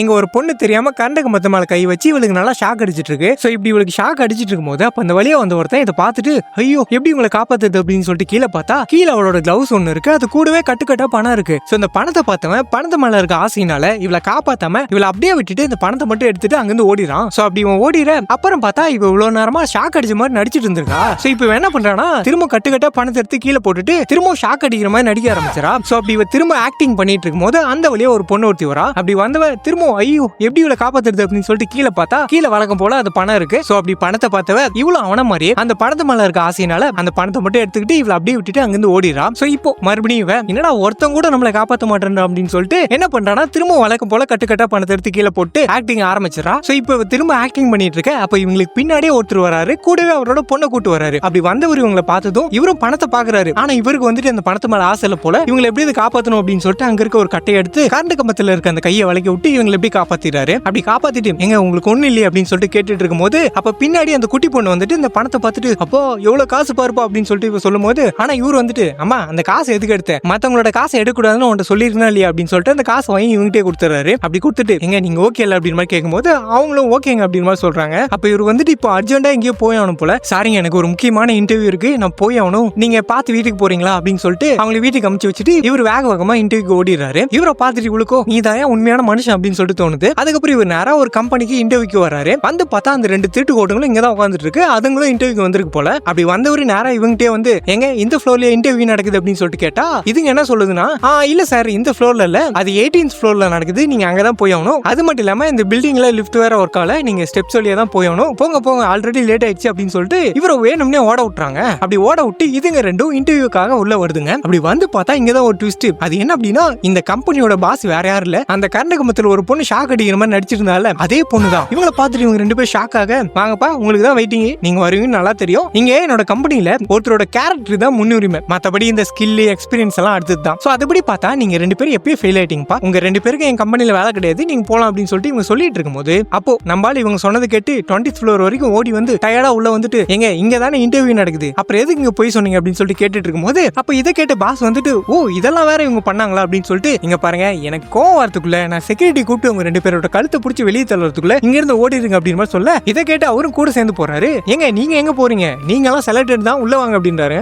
எங்க ஒரு பொண்ணு தெரியாம கரண்ட் கம்பத்து மேல கை வச்சு இவளுக்கு நல்லா ஷாக் அடிச்சிட்டு இருக்கு. சோ இப்படி இவளுக்கு ஷாக் அடிச்சிட்டு இருக்கும்போது அப்ப அந்த வழியா வந்த ஒருத்தன் இதை பார்த்துட்டு ஐயோ எப்படி உங்களை காப்பாத்துது அப்படின்னு சொல்லிட்டு கீழே பார்த்தா கீழே அவளோட கிளவுஸ் ஒண்ணு இருக்கு, அது கூடவே கட்டுக்கட்டா பணம் இருக்கு. சோ இந்த பணத்தை பார்த்தவன் பணத்து மேல இருக்க ஆசையினால இவளை காப்பாத்தாம இவளை அப்படியே விட்டுட்டு இந்த பணத்தை மட்டும் எடுத்துட்டு அங்கிருந்து ஓடிறான். சோ அப்படி இவன் ஓடிற அப்புறம் பார்த்தா இவ இவ்வளவு நேரமா ஷாக் அடிச்ச மாதிரி நடிச்சிட்டு இருந்திருக்கா. சோ இப்ப என்ன பண்றானா திரும்ப கட்டுக்கட்டா பணத்தை எடுத்து கீழே போட்டுட்டு திரும்ப ஷாக் அடிக்கிற மாதிரி நடிக்க ஆரம்பிச்சா. சோ அப்படி இவ திரும்ப ஆக்டிங் பண்ணிட்டு இருக்கும் போது அந்த வழியா ஒரு பொண்ணு ஒருத்தி வரா. அப்படி வந்தவ திரும்ப ஐயோ எப்படி இவளை காப்பாத்துறது அப்படின்னு சொல்லிட்டு கீழே பார்த்தா கீழே வழக்கம் போல அது பணம் இருக்கு. சோ அப்படி பணத்தை பார்த்தவ இவ்வளவு அவன மாதிரி அந்த பணத்து மேல இருக்க ஆசையினால அந்த பணத்தை மட்டும் எடுத்துக்கிட்டு இவளை அப்படியே விட்டுட்டு அங்கிருந்து ஓடிறான். சோ இப்போ மறுபடியும் என்னடா ஒருத்தங்க கூட நம்மளை காப்பாற்ற மாட்டேன் அப்படின்னு சொல்லிட்டு என்ன பண்றானா திரும்ப வழக்கம் போல கட்டுக்கட்டா பணத்தை எடுத்து கீழே போட்டு ஆக்டிங் ஆரம்பிச்சிடறா. சோ இப்போ திரும்ப ஆக்டிங் பண்ணிட்டு இருக்க அப்ப இவங்களுக்கு பின்னாடியே ஒருத்தர் வராரு, கூடவே அவரோட பொண்ணை கூட்டு வராரு. அப்படி வந்தவர் இவங்களை பார்த்ததும் இவரும் பணத்தை பாக்குறாரு. ஆனா இவருக்கு வந்துட்டு அந்த பணத்து மேல ஆசை இல்ல போல. இவங்களை எப்படி காப்பாற்றணும் அப்படின்னு சொல்லிட்டு அங்க இருக்க ஒரு கட்டையை எடுத்து கரண்ட் கம்பத்துல இருக்க அந்த கையை வளைக்க விட்டு இவங்களை எப்படி காப்பாத்திறாரு. அப்படி காப்பாத்திட்டு எங்க உங்களுக்கு ஒண்ணு இல்லையே அப்படின்னு சொல்லிட்டு கேட்டுட்டு இருக்கும் போது அப்ப பின்னாடி அந்த குட்டி பொண்ணு வந்துட்டு இந்த பணத்தை பார்த்துட்டு அப்போ எவ்வளவு காசு பாருப்பா அப்படின்னு சொல்லிட்டு இவ சொல்லும் போது ஆனா இவர் வந்துட்டு அம்மா அந்த காசை எதுக்கு எடுத்த, மத்தவங்களோட காசை எடுக்கக்கூடாதுன்னு உன்ட்ட சொல்லிருந்தா இல்லையா அப்படின்னு சொல்லிட்டு அந்த காசை வாங்கி இவங்கிட்டே கொடுத்துறாரு. அப்படி கொடுத்துட்டு எங்க நீங்க ஓகே இல்ல அப்படின்னு மாதிரி கேட்கும் போது அவங்களும் ஓகேங்க அப்படின்னு மாதிரி சொல்றாங்க. அப்ப இவர் வந்துட்டு இப்போ அர்ஜென்டா எங்கேயோ போய் ஆகணும் போல. சாரிங்க எனக்கு ஒரு முக்கியமான இன்டர்வியூ இருக்கு, நான் போய் ஆகணும், நீங்க பார்த்து வீட்டுக்கு போறீங்களா அப்படின்னு சொல்லிட்டு அவங்களை வீட்டுக்கு அமுச்சு வச்சுட்டு இவர் வேக வேகமா இன்டர்வியூக்கு ஓடிடுறாரு. இவரை பார்த்துட்டு இவளுக்கோ நீ தான் உண்மையான மனுஷன் அப்படின்னு சொல்லிட்டு தோணுது. அதுக்கப்புறம் இவர் நேரா ஒரு கம்பெனிக்கு இன்டர்வியூக்கு வராரு. வந்து பார்த்தா அந்த ரெண்டு திருட்டு கோட்டுங்களும் இங்க தான் உட்காந்துட்டு இருக்கு, அதுங்களும் இன்டர்வியூக்கு வந்திருக்கு போல. அப்படி வந்தவரு நேரா இவங்கிட்டே வந்து எங்க இந்த ஃப்ளோர்ல இன்டர்வியூ நடக்குது அப்படின்னு சொல்லிட்டு கேட்டா இதுங்க என்ன சொல்லுதுன்னா இல்ல சார் இந்த ஃப்ளோர்ல இல்ல, அது 18th ஃப்ளோர்ல நடக்குது, நீங்க அங்கதான் போய் ஆகணும், அது மட்டும் இல்லாம இந்த பில்டிங்ல லிஃப்ட் வேற ஒர்க் ஆகல, நீங்க ஸ்டெப்ஸ் வழியா தான் போய் ஆகணும், போங்க போங்க ஆல்ரெடி லேட் ஆயிடுச்சு அப்படின்னு சொல்லிட்டு இவரை வேணும்னே ஓட விட்டுறாங்க. அப்படி ஓட விட்டு இதுங்க ரெண்டும் இன்டர்வியூக்காக உள்ள வருதுங்க. அப்படி வந்து பார்த்தா இங்கதான் ஒரு ட்விஸ்ட். அது என்ன அப்படின்னா இந்த கம்பெனியோட பாஸ் வேற யாரும் இல்ல, அந்த கரண்ட் கம்பத்துல ஒரு பொண்ணு ஷாக் அடிக்கிற மாதிரி நடிச்சிருந்தால அதே பொண்ணு தான். இவங்களை பார்த்துட்டு இவங்க ரெண்டு பேரும் ஷாக் ஆக வாங்கப்பா உங்களுக்கு தான் வெயிட்டிங், நீங்க வருவீங்கன்னு நல்லா தெரியும், இங்க என்னோட கம்பெனில ஒருத்தரோட கேரக்டர் தான் முன்னுரிமை, மத்தபடி இந்த ஸ்கில் எக்ஸ்பீரியன்ஸ் எல்லாம் அடுத்தது தான். சோ அதுபடி பார்த்தா நீங்க ரெண்டு பேரும் எப்பயும் ஃபெயில் ஆயிட்டீங்கப்பா, உங்க ரெண்டு பேருக்கு என் கம்பெனில வேலை கிடையாது, நீங்க போலாம் அப்படின்னு சொல்லிட்டு இவங்க சொல்லிட்டு இருக்கும்போது அப்போ நம்மளால இவங்க சொன்னது கேட்டு 20th ஃப்ளோர் வரைக்கும் ஓடி வந்து டயர்டா உள்ள வந்துட்டு எங்க இங்க தானே இன்டர்வியூ நடக்குது, அப்புறம் எதுக்கு இங்க போய் சொன்னீங்க அப்படின்னு சொல்லிட்டு கேட்டுட்டு இருக்கும்போது அப்ப இதை கேட்ட பாஸ் வந்துட்டு ஓ இதெல்லாம் வேற இவங்க பண்ணாங்களா அப்படின்னு சொல்லிட்டு இங்க பாருங்க எனக்கு கோவம் வரதுக்குள்ள நான் செக்யூரிட்டி கூப்பிட்டு உங்க ரெண்டு பேரோட கழுத்தை பிடிச்சி வெளியே தள்ளுறதுக்குள்ள இங்க இருந்து ஓடிடுங்க அப்படின்னு மாதிரி சொல்ல இதை கேட்டு அவரும் கூட சேர்ந்து போறாரு. எங்க நீங்க எங்க போறீங்க, நீங்க எல்லாம் செலக்டட் தான் உள்ள வாங்க அப்படின்றாரு.